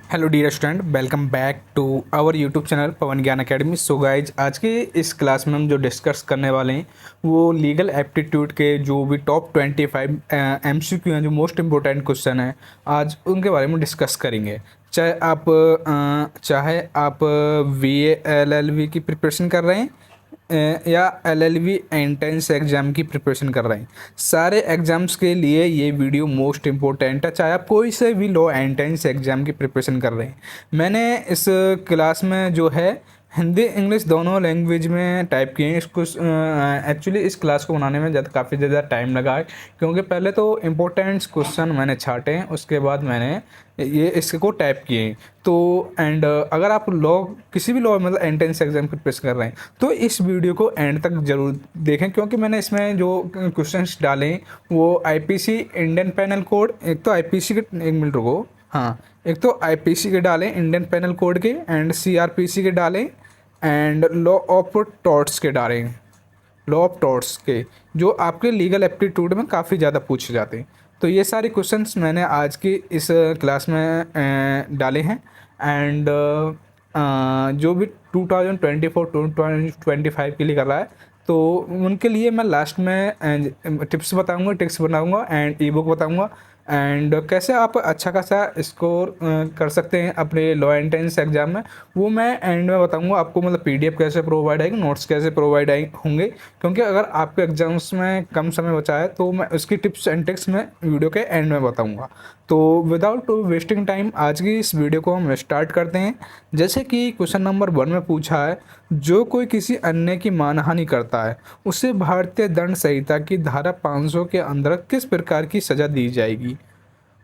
Hello dear student, welcome back to our YouTube channel Pawan Gyan academy. So guys, आज के इस class में हम जो डिस्कस करने वाले हैं वो लीगल एप्टीट्यूड के जो भी टॉप 25 एमसीक्यू हैं, जो मोस्ट इम्पोर्टेंट क्वेश्चन हैं, आज उनके बारे में डिस्कस करेंगे। चाहे आप VALLB की प्रिपरेशन कर रहे हैं या LLB एंट्रेंस एग्ज़ाम की प्रिपरेशन कर रहे हैं, सारे एग्ज़ाम्स के लिए ये वीडियो मोस्ट इम्पोर्टेंट है। चाहे आप कोई से भी लो एंट्रेंस एग्ज़ाम की प्रिपरेशन कर रहे हैं, मैंने इस क्लास में जो है हिंदी इंग्लिश दोनों लैंग्वेज में टाइप किए हैं। इसको एक्चुअली इस क्लास को बनाने में काफ़ी ज़्यादा टाइम लगा है, क्योंकि पहले तो इम्पोर्टेंट क्वेश्चन मैंने छाटे हैं, उसके बाद मैंने ये इसको टाइप किए हैं। तो अगर आप लॉ किसी भी लॉ मतलब एंट्रेंस एग्जाम की प्रिपरेशन कर रहे हैं तो इस वीडियो को एंड तक ज़रूर देखें, क्योंकि मैंने इसमें जो क्वेश्चंस डाले हैं वो IPC इंडियन पैनल कोड, एक तो IPC के, एक मिनट रुको, हाँ, एक तो IPC के डालें इंडियन पैनल कोड के, एंड CRPC के डालें, एंड लॉ ऑफ टॉर्ट्स के डालें, लॉ ऑफ टॉर्ट्स के, जो आपके लीगल एप्टीट्यूड में काफ़ी ज़्यादा पूछे जाते हैं। तो ये सारे क्वेश्चंस मैंने आज की इस क्लास में डाले हैं। एंड जो भी 2024-2025 के लिए कर रहा है तो उनके लिए मैं लास्ट में टिप्स बताऊंगा, ट्रिक्स बताऊंगा एंड ई बुक बताऊंगा, एंड कैसे आप अच्छा खासा स्कोर कर सकते हैं अपने लॉ एंट्रेंस एग्जाम में, वो मैं एंड में बताऊंगा आपको। मतलब PDF कैसे प्रोवाइड आएगी, नोट्स कैसे प्रोवाइड होंगे, क्योंकि अगर आपके एग्जाम्स में कम समय बचा है तो मैं उसकी टिप्स एंड ट्रिक्स में वीडियो के एंड में बताऊंगा। तो विदाउट वेस्टिंग टाइम आज की इस वीडियो को हम स्टार्ट करते हैं। जैसे कि क्वेश्चन नंबर 1 में पूछा है, जो कोई किसी अन्य की मानहानि करता है उसे भारतीय दंड संहिता की धारा 500 के अंतर्गत किस प्रकार की सजा दी जाएगी?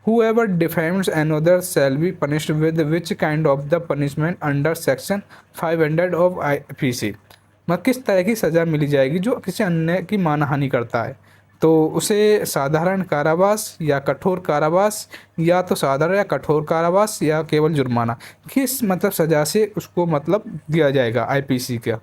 Whoever defames another shall be punished with which kind of the punishment under section 500 of IPC? मतलब किस तरह की सज़ा मिली जाएगी जो किसी अन्य की मानहानि करता है? तो उसे साधारण कारावास या कठोर कारावास, या तो साधारण या कठोर कारावास, या केवल जुर्माना, किस मतलब सज़ा से उसको मतलब दिया जाएगा IPC का?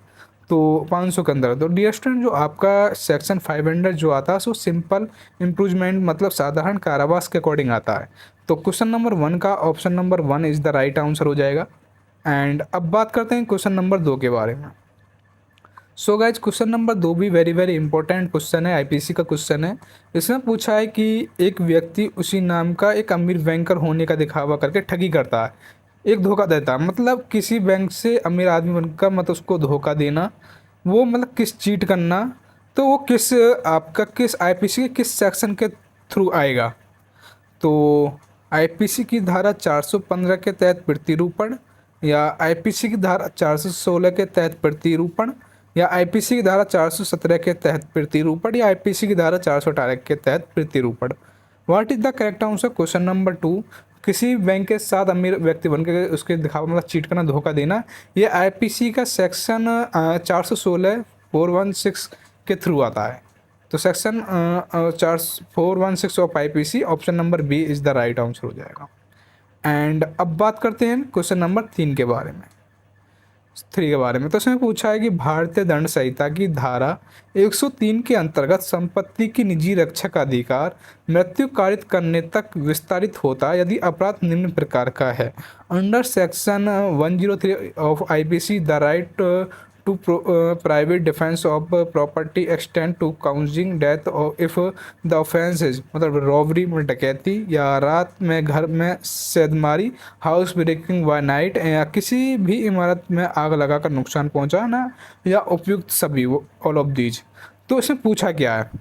तो 500 के अंदर। तो डियर स्टूडेंट, जो आपका सेक्शन 500 जो आता है सो सिंपल इम्प्रूवमेंट मतलब साधारण कारावास के अकॉर्डिंग आता है। तो क्वेश्चन नंबर 1 का option number 1 is the right answer हो जाएगा। एंड अब बात करते हैं क्वेश्चन नंबर 2 के बारे में। सो गाइज, क्वेश्चन नंबर 2 भी वेरी वेरी इंपॉर्टेंट क्वेश्चन है, IPC का क्वेश्चन है। इसमें पूछा है कि एक व्यक्ति उसी नाम का एक अमीर बैंकर होने का दिखावा करके ठगी करता है, एक धोखा देता है, मतलब किसी बैंक से अमीर आदमी बनकर मतलब उसको धोखा देना, वो मतलब किस चीट करना, तो वो किस आपका किस IPC के किस सेक्शन के थ्रू आएगा? तो IPC की धारा 415 के तहत प्रतिरूपण, या IPC की धारा 416 के तहत प्रतिरूपण, या IPC की धारा 417 के तहत प्रतिरूपण, या IPC की धारा 418 के तहत प्रतिरूपण। What is the correct answer? Question number 2, किसी बैंक के साथ अमीर व्यक्ति बनकर उसके दिखावा मतलब चीट करना, धोखा देना, ये IPC का सेक्शन 416 416 के थ्रू आता है। तो section 416 of IPC, option number B is the right answer हो जाएगा। एंड अब बात करते हैं क्वेश्चन नंबर 3 के बारे में, तो इसमें पूछा है कि भारतीय दंड संहिता की धारा 103 के अंतर्गत संपत्ति की निजी रक्षा का अधिकार मृत्यु कारित करने तक विस्तारित होता है यदि अपराध निम्न प्रकार का है। Under section 103 of IPC the right to private defence of property extend to causing death if the offences मतलब रॉबरी में डकैती, या रात में घर में सेंधमारी, हाउस ब्रेकिंग बाय नाइट, या किसी भी इमारत में आग लगाकर नुकसान पहुंचाना, या उपयुक्त सभी, ऑल ऑफ दीज। तो इसमें पूछा क्या है?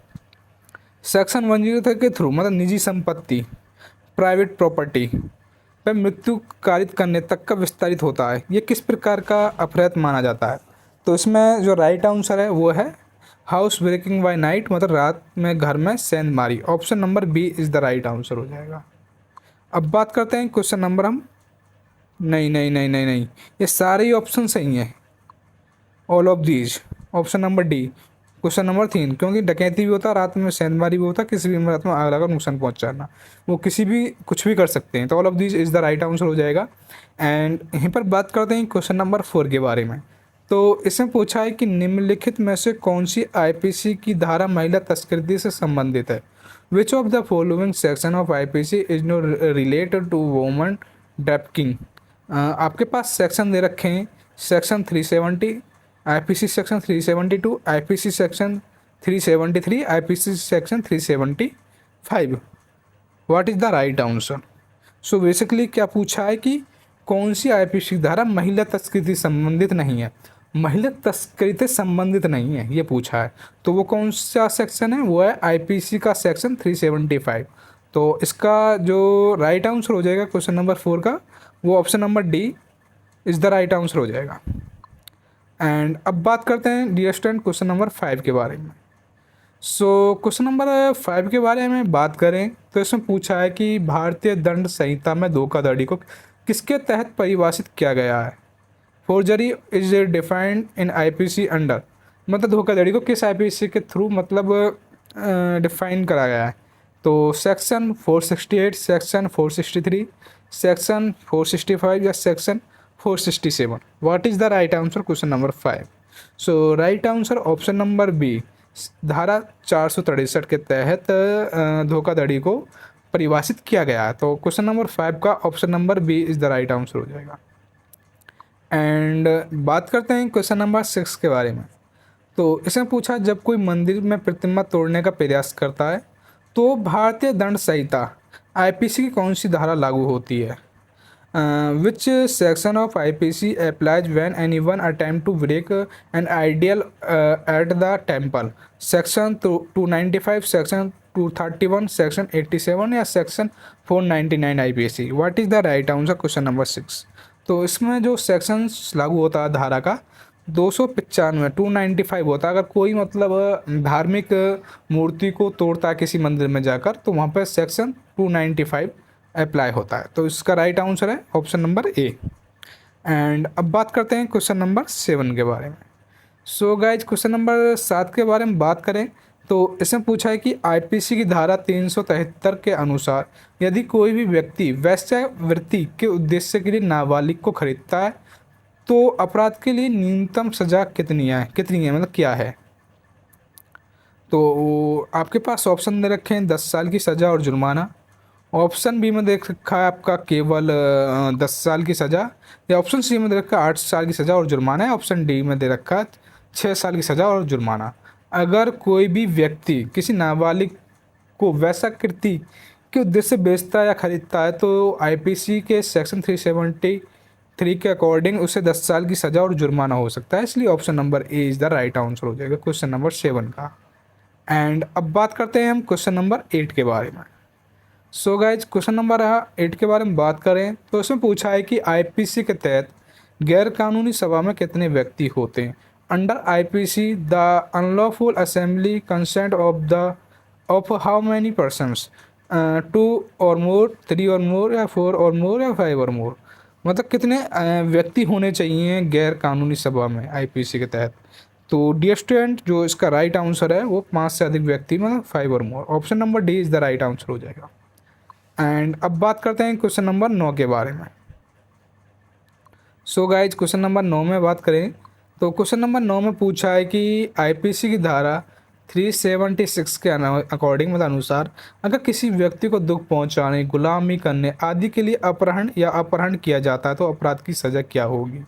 सेक्शन 103 के थ्रू मतलब निजी संपत्ति, प्राइवेट प्रॉपर्टी पर मृत्यु कारित करने तक का विस्तारित होता है, ये किस प्रकार का अपराध माना जाता है? तो इसमें जो राइट आंसर है वो है हाउस ब्रेकिंग बाय नाइट, मतलब रात में घर में सेंधमारी, option number B is the right answer हो जाएगा। अब बात करते हैं क्वेश्चन नंबर हम नहीं नहीं नहीं नहीं नहीं ये सारे ही ऑप्शन सही हैं, all of these, option number D, question number 3, क्योंकि डकैती भी होता है, रात में सेंधमारी भी होता है, किसी भी इमारत में आग लगाकर नुकसान पहुंचाना, वो किसी भी कुछ भी कर सकते हैं। तो all of these is the right answer हो जाएगा। एंड यहीं पर बात करते हैं क्वेश्चन नंबर 4 के बारे में। तो इसमें पूछा है कि निम्नलिखित में से कौन सी IPC की धारा महिला तस्करी से संबंधित है? Which of the following section of IPC is not related to women trafficking. आपके पास सेक्शन दे रखे हैं, section 370 IPC, section 372 IPC, section 373 IPC, section 375। What is the right answer? So basically क्या पूछा है कि कौन सी आईपीसी धारा महिला तस्करी से संबंधित नहीं है, महिला तस्करी से संबंधित नहीं है, ये पूछा है। तो वो कौन सा सेक्शन है? वो है आईपीसी का सेक्शन 375। तो इसका जो राइट आंसर हो जाएगा क्वेश्चन नंबर 4 का, वो option number D is the right answer हो जाएगा। एंड अब बात करते हैं डियर स्टूडेंट क्वेश्चन नंबर 5 के बारे में। सो क्वेश्चन नंबर 5 के बारे में बात करें तो इसमें पूछा है कि भारतीय दंड संहिता में धोखाधड़ी को किसके तहत परिभाषित किया गया है? Forgery is defined in IPC under, मतलब धोखाधड़ी को किस आईपीसी के थ्रू मतलब डिफाइन करा गया है? तो सेक्शन 468, सेक्शन 463, सेक्शन 465 या section 467। What is the right answer question number 5? So right answer option number B, धारा 463 के तहत धोखाधड़ी को परिभाषित किया गया है। तो क्वेश्चन नंबर 5 का option number B is the right answer हो जाएगा। एंड बात करते हैं क्वेश्चन नंबर 6 के बारे में। तो इसमें पूछा जब कोई मंदिर में प्रतिमा तोड़ने का प्रयास करता है तो भारतीय दंड संहिता आईपीसी की कौन सी धारा लागू होती है? Which section of IPC applies when anyone attempt to break an ideal at the temple? Section 295, section 231, section 87 या section 499 IPC? What is the right answer question number 6? तो इसमें जो सेक्शंस लागू होता है धारा का 295, 295 होता है। अगर कोई मतलब धार्मिक मूर्ति को तोड़ता है किसी मंदिर में जाकर तो वहाँ पर सेक्शन 295 अप्लाई होता है। तो इसका राइट आंसर है ऑप्शन नंबर ए। एंड अब बात करते हैं क्वेश्चन नंबर 7 के बारे में। सो गाइज क्वेश्चन नंबर 7 के बारे में बात करें तो इसमें पूछा है कि आईपीसी की धारा 373 के अनुसार यदि कोई भी व्यक्ति वेश्यावृत्ति के उद्देश्य के लिए नाबालिग को खरीदता है तो अपराध के लिए न्यूनतम सज़ा कितनी है मतलब क्या है? तो आपके पास ऑप्शन दे रखे हैं 10 साल की सज़ा और जुर्माना। ऑप्शन बी में देख रखा है आपका केवल 10 साल की सज़ा, या ऑप्शन सी में दे रखा है 8 साल की सज़ा और जुर्माना है, ऑप्शन डी में दे रखा है 6 साल की सज़ा और जुर्माना। अगर कोई भी व्यक्ति किसी नाबालिग को वेश्याकृति के उद्देश्य से बेचता या खरीदता है तो आईपीसी के सेक्शन 373 के अकॉर्डिंग उसे 10 साल की सज़ा और जुर्माना हो सकता है। इसलिए option number A is the right answer हो जाएगा क्वेश्चन नंबर 7 का। एंड अब बात करते हैं हम क्वेश्चन नंबर 8 के बारे में। सो गाइज क्वेश्चन नंबर 8 के बारे में बात करें तो इसमें पूछा है कि आईपीसी के तहत गैर कानूनी सभा में कितने व्यक्ति होते हैं? Under IPC the unlawful assembly consent of how many persons? 2 और मोर, 3 और मोर, या 4 और मोर, या 5 और मोर? मतलब कितने व्यक्ति होने चाहिए गैर कानूनी सभा में आईपीसी के तहत? तो डियर स्टूडेंट जो इसका राइट आंसर है वो 5 से अधिक व्यक्ति, मतलब 5 और more. Option number D is the right answer हो जाएगा। एंड अब बात करते हैं क्वेश्चन नंबर 9 के बारे में। सो गाइज क्वेश्चन नंबर 9 में बात करें तो क्वेश्चन नंबर 9 में पूछा है कि आईपीसी की धारा 376 के अकॉर्डिंग मतलब अनुसार अगर किसी व्यक्ति को दुख पहुंचाने, गुलामी करने आदि के लिए अपहरण या अपहरण किया जाता है तो अपराध की सज़ा क्या होगी?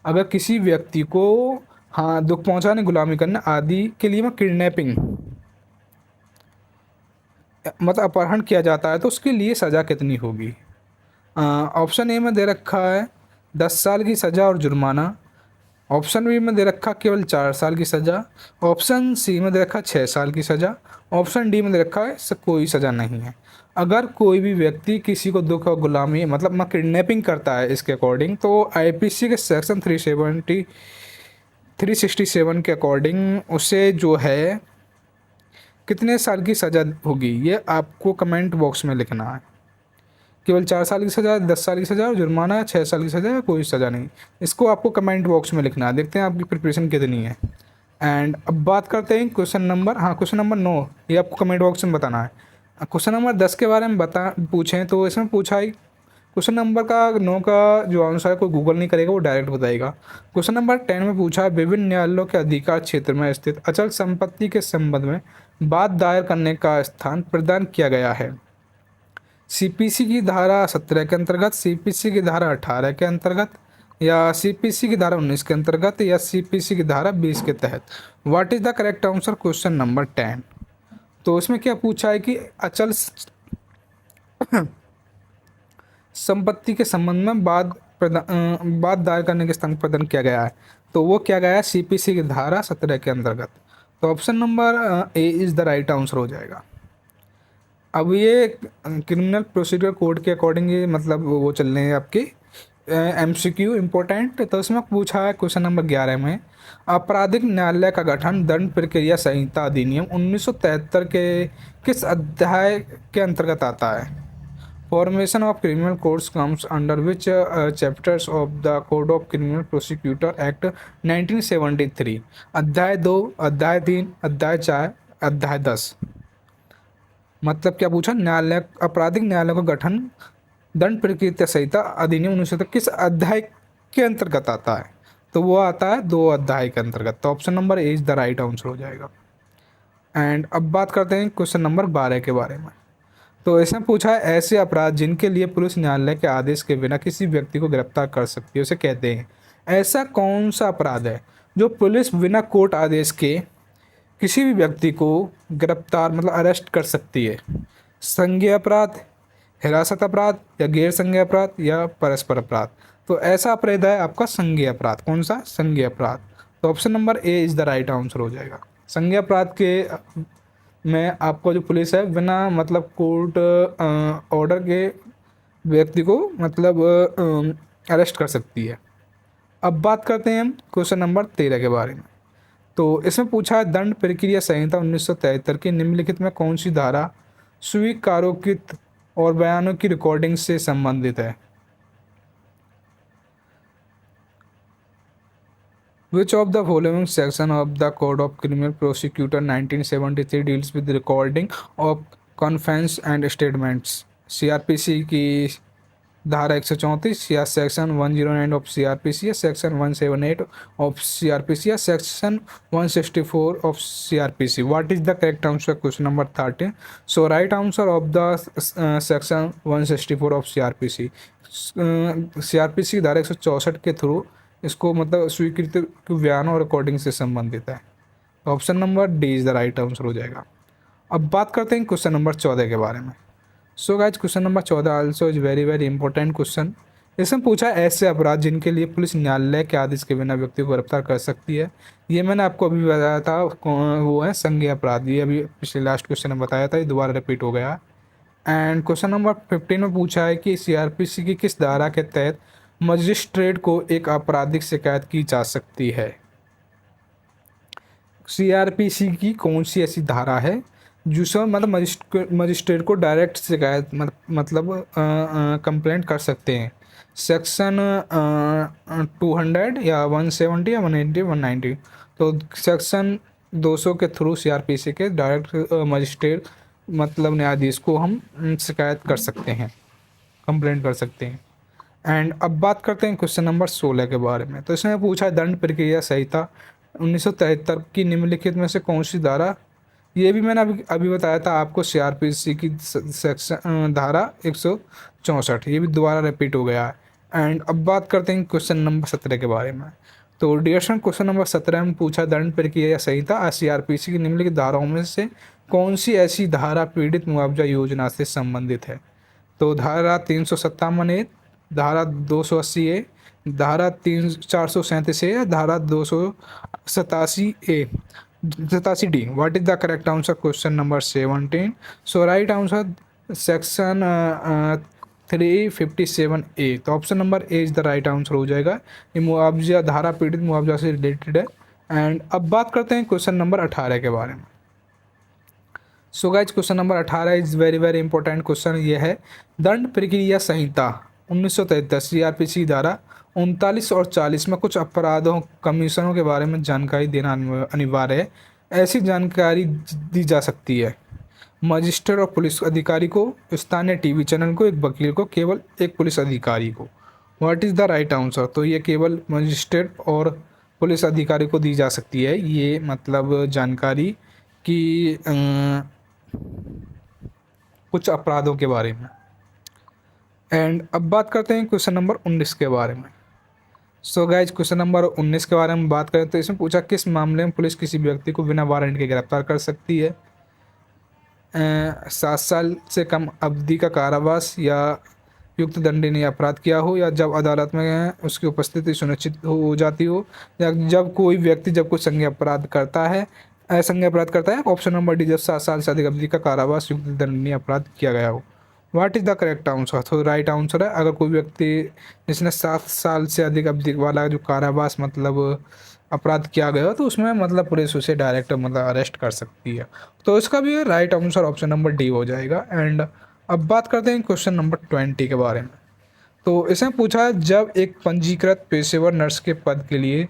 अगर किसी व्यक्ति को दुख पहुंचाने, गुलामी करने आदि के लिए किडनैपिंग मतलब अपहरण किया जाता है तो उसके लिए सज़ा कितनी होगी? ऑप्शन ए में दे रखा है 10 साल की सज़ा और जुर्माना। ऑप्शन बी में दे रखा केवल 4 साल की सज़ा। ऑप्शन सी में दे रखा 6 साल की सज़ा। ऑप्शन डी में दे रखा है कोई सज़ा नहीं है। अगर कोई भी व्यक्ति किसी को दुख और गुलामी मतलब किडनैपिंग करता है इसके अकॉर्डिंग तो आईपीसी के सेक्शन 367 के अकॉर्डिंग उसे जो है कितने साल की सज़ा होगी ये आपको कमेंट बॉक्स में लिखना है। केवल 4 साल की सज़ा, 10 साल की सज़ा और जुर्माना, 6 साल की सज़ा या कोई सज़ा नहीं, इसको आपको कमेंट बॉक्स में लिखना है। देखते हैं आपकी प्रिपरेशन कितनी है। एंड अब बात करते हैं क्वेश्चन नंबर 9, ये आपको कमेंट बॉक्स में बताना है। क्वेश्चन नंबर 10 के बारे में पूछें तो इसमें पूछा है क्वेश्चन नंबर 9 का जो आंसर है कोई गूगल नहीं करेगा, वो डायरेक्ट बताएगा। क्वेश्चन नंबर 10 में पूछा है विभिन्न न्यायालयों के अधिकार क्षेत्र में स्थित अचल संपत्ति के संबंध में बात दायर करने का स्थान प्रदान किया गया है। सीपीसी की धारा 17 के अंतर्गत, सीपीसी की धारा 18 के अंतर्गत, या सीपीसी की धारा 19 के अंतर्गत, या सीपीसी की धारा 20 के तहत? What is the correct answer? Question number 10। तो इसमें क्या पूछा है कि अचल संपत्ति के संबंध में वाद दायर करने के स्थान प्रदान किया गया है। तो वो क्या गया है? सीपीसी की धारा 17 के अंतर्गत। तो option number A is the right answer हो जाएगा। अब ये क्रिमिनल प्रोसीड्यूर कोड के अकॉर्डिंग ये मतलब वो चल रहे हैं आपके एमसीक्यू इम्पोर्टेंट। तो इसमें पूछा है क्वेश्चन नंबर 11 में, आपराधिक न्यायालय का गठन दंड प्रक्रिया संहिता अधिनियम 1973 के किस अध्याय के अंतर्गत आता है? Formation of criminal courts comes under which chapters of the code of criminal prosecutor act 1973? अध्याय 2, अध्याय 3, अध्याय 4, अध्याय 10। मतलब क्या पूछा? न्यायालय, आपराधिक न्यायालय का गठन दंड प्रक्रिया संहिता अधिनियम 1973 किस अध्याय के अंतर्गत आता है? तो वो आता है 2 अध्याय के अंतर्गत। तो option number A is the right answer हो जाएगा। एंड अब बात करते हैं क्वेश्चन नंबर 12 के बारे में। तो इसमें पूछा है, ऐसे अपराध जिनके लिए पुलिस न्यायालय के आदेश के बिना किसी व्यक्ति को गिरफ्तार कर सकती है उसे कहते हैं। ऐसा कौन सा अपराध है जो पुलिस बिना कोर्ट आदेश के किसी भी व्यक्ति को गिरफ्तार मतलब अरेस्ट कर सकती है? संज्ञेय अपराध, हिरासत अपराध, या गैर संज्ञेय अपराध, या परस्पर अपराध? तो ऐसा अपराध है आपका संज्ञेय अपराध। कौन सा? संज्ञेय अपराध। तो option number A is the right answer हो जाएगा। संज्ञेय अपराध के में आपको जो पुलिस है बिना मतलब कोर्ट ऑर्डर के व्यक्ति को मतलब अरेस्ट कर सकती है। अब बात करते हैं हम क्वेश्चन नंबर 13 के बारे में। तो इसमें पूछा है, दंड प्रक्रिया संहिता 1973 की निम्नलिखित में कौन सी धारा स्वीकारोचित और बयानों की रिकॉर्डिंग से संबंधित है? Which of the following section of the Code of Criminal Procedure 1973 deals with recording of confessions and statements? CrPC की धारा 134, या सेक्शन 109 ऑफ सीआरपीसी, या सेक्शन 178 ऑफ सीआरपीसी, या section 164 of CrPC? What is the correct answer? Question number 13। So right answer of the section 164 of CrPC. CrPC की धारा 164 के through इसको मतलब स्वीकृत बयान और रिकॉर्डिंग से संबंधित है। तो option number D is the right answer हो जाएगा। अब बात करते हैं क्वेश्चन नंबर 14 के बारे में। So guys question number 14 also is very very important question. इसमें पूछा ऐसे अपराध जिनके लिए पुलिस न्यायालय के आदेश के बिना व्यक्ति को गिरफ्तार कर सकती है। ये मैंने आपको अभी बताया था, वो है संज्ञेय अपराध। ये अभी पिछले लास्ट क्वेश्चन में बताया था, ये दोबारा रिपीट हो गया। एंड क्वेश्चन नंबर 15 में पूछा है कि सीआरपीसी की किस धारा के तहत मजिस्ट्रेट को एक आपराधिक शिकायत की जा सकती है? सीआरपीसी की कौन सी ऐसी धारा है जिसमें मतलब मजिस्ट्रेट को डायरेक्ट शिकायत मतलब कंप्लेंट कर सकते हैं? सेक्शन 200 या 170 या 180 190? तो सेक्शन 200 के थ्रू सीआरपीसी के डायरेक्ट मजिस्ट्रेट मतलब न्यायाधीश को हम शिकायत कर सकते हैं, कंप्लेंट कर सकते हैं। एंड अब बात करते हैं क्वेश्चन नंबर 16 के बारे में। तो इसमें पूछा है, दंड प्रक्रिया संहिता 1973 की निम्नलिखित में से कौन सी धारा? ये भी मैंने अभी बताया था आपको, सीआरपीसी की सेक्शन धारा 164, ये भी दोबारा रिपीट हो गया है। एंड अब बात करते हैं क्वेश्चन नंबर 17 के बारे में। तो डियर क्वेश्चन नंबर 17 में पूछा, दंड प्रक्रिया संहिता सीआरपीसी की निम्नलिखित धाराओं में से कौन सी ऐसी धारा पीड़ित मुआवजा योजना से संबंधित है? तो धारा 357 ए, धारा 280 ए, धारा 437 ए, या धारा 287 ए 87 D? What is the correct answer? Question number 17। So right answer section 357 ए। तो option number A is the right answer हो जाएगा। ये मुआवजा धारा पीड़ित मुआवजा से रिलेटेड है। एंड अब बात करते हैं क्वेश्चन नंबर 18 के बारे में। So guys question number 18 is very very important question. ये है, दंड प्रक्रिया संहिता 1973 सीआरपीसी धारा 39 और 40 में कुछ अपराधों कमीशनों के बारे में जानकारी देना अनिवार्य है। ऐसी जानकारी दी जा सकती है मजिस्ट्रेट और पुलिस अधिकारी को, स्थानीय टीवी चैनल को, एक वकील को, केवल एक पुलिस अधिकारी को? What is the right answer? तो ये केवल मजिस्ट्रेट और पुलिस अधिकारी को दी जा सकती है ये मतलब जानकारी कि कुछ अपराधों के बारे में। एंड अब बात करते हैं क्वेश्चन नंबर 19 के बारे में। सो गाइज क्वेश्चन नंबर 19 के बारे में बात करें तो इसमें पूछा किस मामले में पुलिस किसी व्यक्ति को बिना वारंट के गिरफ्तार कर सकती है। 7 साल से कम अवधि का कारावास, या युक्त दंडनीय अपराध किया हो, या जब अदालत में उसकी उपस्थिति सुनिश्चित हो जाती हो, या जब कोई व्यक्ति जब कोई संज्ञेय अपराध करता है, असंज्ञेय अपराध करता है। ऑप्शन नंबर डी, जब 7 साल से अधिक अवधि का कारावास युक्त दंडनीय अपराध किया गया हो। What is the correct answer? तो राइट आंसर है, अगर कोई व्यक्ति जिसने 7 साल से अधिक अवधि वाला जो कारावास मतलब अपराध किया गया हो, तो उसमें मतलब पुलिस उसे डायरेक्ट मतलब अरेस्ट कर सकती है। तो इसका भी right answer option number D हो जाएगा। एंड अब बात करते हैं क्वेश्चन नंबर 20 के बारे में। तो इसमें पूछा है जब एक पंजीकृत पेशेवर नर्स के पद के लिए,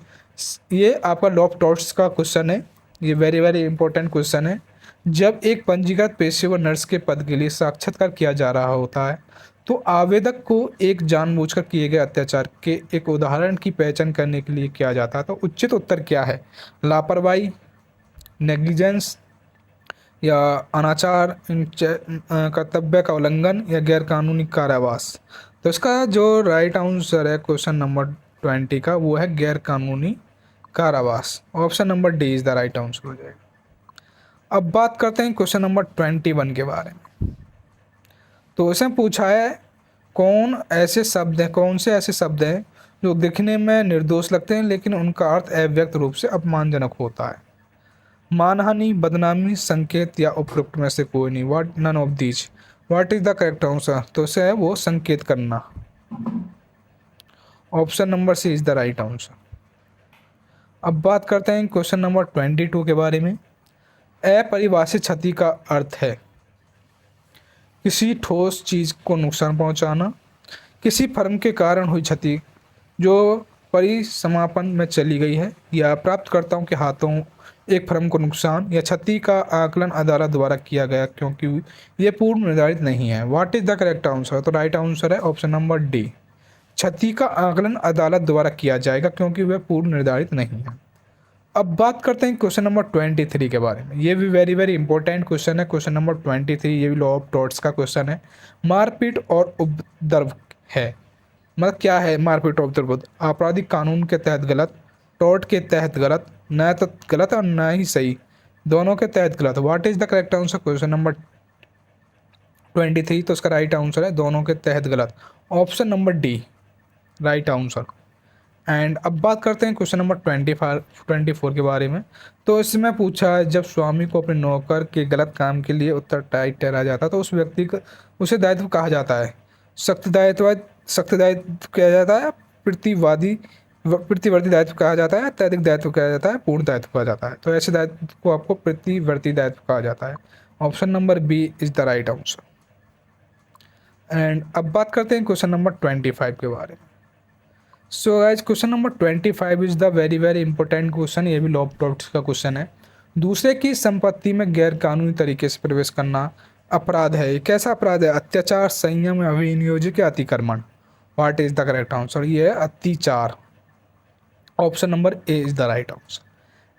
ये आपका लॉ ऑफ टॉर्ट्स का क्वेश्चन है, ये वेरी वेरी इंपॉर्टेंट क्वेश्चन है। जब एक पंजीकृत पेशेवर नर्स के पद के लिए साक्षात्कार किया जा रहा होता है, तो आवेदक को एक जानबूझकर किए गए अत्याचार के एक उदाहरण की पहचान करने के लिए किया जाता है। तो उचित उत्तर क्या है? लापरवाही, नेग्लिजेंस, या अनाचार, कर्तव्य का उल्लंघन, या गैरकानूनी कारावास। तो इसका जो राइट आंसर है क्वेश्चन नंबर 20 का, वो है गैरकानूनी कारावास। Option number D is the right answer हो जाएगा। अब बात करते हैं क्वेश्चन नंबर 21 के बारे में। तो इसमें पूछा है कौन से ऐसे शब्द हैं जो दिखने में निर्दोष लगते हैं लेकिन उनका अर्थ अव्यक्त रूप से अपमानजनक होता है। मानहानि, बदनामी, संकेत, या उपरोक्त में से कोई नहीं। What none of these. What is the correct answer? तो इसे है वो संकेत करना। Option number C is the right answer. अब बात करते हैं क्वेश्चन नंबर 22 के बारे में। अपरिभाषित क्षति का अर्थ है किसी ठोस चीज को नुकसान पहुंचाना, किसी फर्म के कारण हुई क्षति जो परिसमापन में चली गई है, या प्राप्तकर्ताओं के हाथों एक फर्म को नुकसान या क्षति का आकलन अदालत द्वारा किया गया क्योंकि ये पूर्व निर्धारित नहीं है। What is the correct answer? तो राइट आंसर है ऑप्शन नंबर डी, क्षति का आकलन अदालत द्वारा किया जाएगा क्योंकि वह पूर्व निर्धारित नहीं है। अब बात करते हैं क्वेश्चन नंबर 23 के बारे में। ये भी वेरी वेरी इंपॉर्टेंट क्वेश्चन है। क्वेश्चन नंबर 23 ये भी लॉ ऑफ टॉर्ट्स का क्वेश्चन है। मारपीट और उपद्रव है, मतलब क्या है मारपीट और उपद्रव? आपराधिक कानून के तहत गलत, टॉर्ट के तहत गलत, न तो गलत और न ही सही, दोनों के तहत गलत। What is the correct answer question number 23? तो इसका राइट आंसर है दोनों के तहत गलत। Option number D right answer. And अब बात करते हैं क्वेश्चन नंबर 24 के बारे में। तो इसमें पूछा है जब स्वामी को अपने नौकर के गलत काम के लिए उत्तरदायी ठहराया जाता है तो उस व्यक्ति को उसे दायित्व कहा जाता है। सख्त दायित्व किया जाता है, प्रतिवर्ती दायित्व कहा जाता है, अत्यधिक दायित्व कहा जाता है, पूर्ण दायित्व कहा जाता है। तो ऐसे दायित्व को आपको प्रतिवर्ती दायित्व कहा जाता है। Option number B is the right answer. And अब बात करते हैं क्वेश्चन नंबर 25 के बारे में। So guys question number 25 is the very very important question. ये भी लॉ ऑफ टॉर्ट्स का क्वेश्चन है। दूसरे की संपत्ति में गैर कानूनी तरीके से प्रवेश करना अपराध है। ये कैसा अपराध है? अत्याचार, संयम, अभिनियोजित या अतिक्रमण। What is the correct answer? ये है अत्याचार। Option number A is the right answer.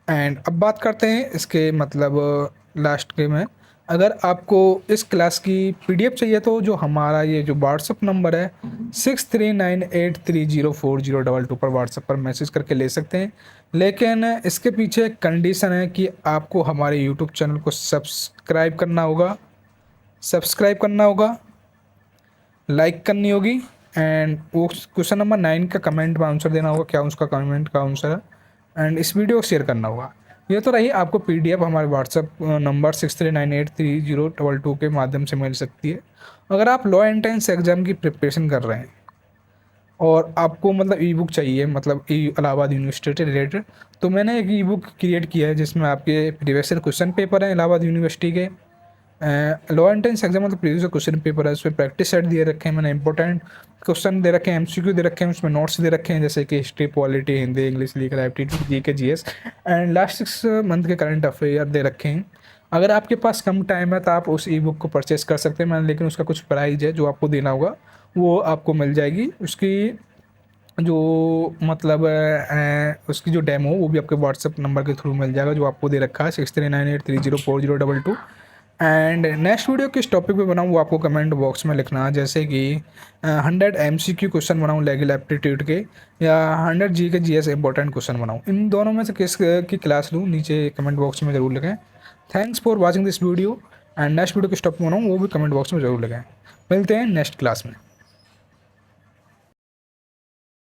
And अब बात करते हैं इसके मतलब लास्ट के में। अगर आपको इस क्लास की पीडीएफ चाहिए तो जो हमारा ये जो व्हाट्सअप नंबर है 6398304022 पर व्हाट्सअप पर मैसेज करके ले सकते हैं। लेकिन इसके पीछे एक कंडीशन है कि आपको हमारे यूट्यूब चैनल को सब्सक्राइब करना होगा, लाइक करनी होगी, एंड वो क्वेश्चन नंबर 9 का कमेंट में आंसर देना होगा क्या उसका कमेंट का आंसर है, एंड इस वीडियो को शेयर करना होगा। ये तो रही आपको पीडीएफ हमारे व्हाट्सअप नंबर 63983022 के माध्यम से मिल सकती है। अगर आप लॉ एंट्रेंस एग्जाम की प्रिपरेशन कर रहे हैं और आपको मतलब ई बुक चाहिए, मतलब इलाहाबाद यूनिवर्सिटी से रिलेटेड, तो मैंने एक ई बुक क्रिएट किया है जिसमें आपके प्रीवियस क्वेश्चन पेपर हैं इलाहाबाद यूनिवर्सिटी के। लॉ एंट्रेंस एग्जाम मतलब प्रीवियस क्वेश्चन पेपर है, उसमें प्रैक्टिस सेट दिए रखे हैं मैंने, इंपॉर्टेंट क्वेश्चन दे रखे हैं, एमसीक्यू दे रखे हैं, उसमें नोट्स दे रखे हैं जैसे कि history, polity, Hindi, English, legal aptitude, GK, GS, and last 6 month के करंट अफेयर दे रखे हैं। अगर आपके पास कम टाइम है तो आप उस ई बुक को परचेस कर सकते हैं मैंने, लेकिन उसका कुछ प्राइस है जो आपको देना होगा, वो आपको मिल जाएगी। उसकी जो मतलब उसकी जो डेमो वो भी आपके व्हाट्सअप नंबर के थ्रू मिल जाएगा जो आपको दे रखा है 6398304022। एंड नेक्स्ट वीडियो किस टॉपिक पे बनाऊँ वो आपको कमेंट बॉक्स में लिखना, जैसे कि 100 MCQ क्वेश्चन बनाऊँ लेवल एप्टीट्यूड के, या 100 जी के GS इंपॉर्टेंट क्वेश्चन बनाऊँ। इन दोनों में से किस की क्लास लूँ नीचे कमेंट बॉक्स में ज़रूर लिखें। Thanks for watching this video, and next video किस टॉपिक बनाऊँ वो भी कमेंट बॉक्स में ज़रूर लिखें। मिलते हैं नेक्स्ट क्लास में।